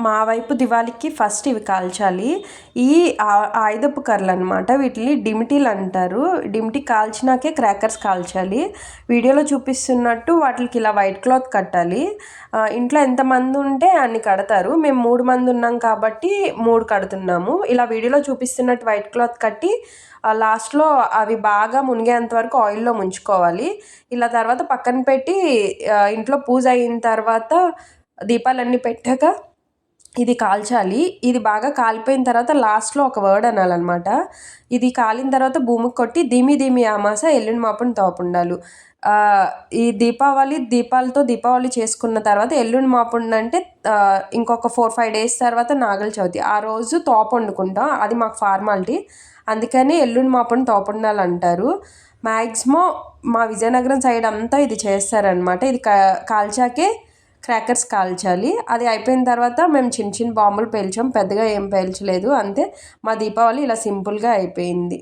మా వైపు దివాళీకి ఫస్ట్ ఇవి కాల్చాలి. ఈ ఆయుధపు కర్రలు అనమాట. వీటిని డిమిటీలు అంటారు. డిమిటీ కాల్చినాకే క్రాకర్స్ కాల్చాలి. వీడియోలో చూపిస్తున్నట్టు వాటికి ఇలా వైట్ క్లాత్ కట్టాలి. ఇంట్లో ఎంతమంది ఉంటే అన్ని కడతారు. మేము 3 మంది ఉన్నాం కాబట్టి 3 కడుతున్నాము. ఇలా వీడియోలో చూపిస్తున్నట్టు వైట్ క్లాత్ కట్టి లాస్ట్లో అవి బాగా మునిగేంత వరకు ఆయిల్లో ముంచుకోవాలి. ఇలా తర్వాత పక్కన పెట్టి ఇంట్లో పూజ అయిన తర్వాత దీపాలన్నీ పెట్టాక ఇది కాల్చాలి. ఇది బాగా కాలిపోయిన తర్వాత లాస్ట్లో ఒక వర్డ్ అనాలన్నమాట. ఇది కాలిన తర్వాత భూమికి కొట్టి ధీమి ధీమి అమాస ఎల్లుండి మాపున తోపుండాలు. ఈ దీపాలతో దీపావళి చేసుకున్న తర్వాత ఎల్లుండి మాపుండు అంటే ఇంకొక 4-5 డేస్ తర్వాత నాగుల చవితి. ఆ రోజు తోపు వండుకుంటాం. అది మాకు ఫార్మాలిటీ. అందుకని ఎల్లుండి మాపున తోపుండాలు అంటారు. మ్యాక్సిమం మా విజయనగరం సైడ్ అంతా ఇది చేస్తారనమాట. ఇది కాల్చాకే క్రాకర్స్ కాల్చాలి. అది అయిపోయిన తర్వాత మేము చిన్న చిన్న బాంబులు పేల్చాం. పెద్దగా ఏం పేల్చలేదు. అంతే మా దీపావళి ఇలా సింపుల్గా అయిపోయింది.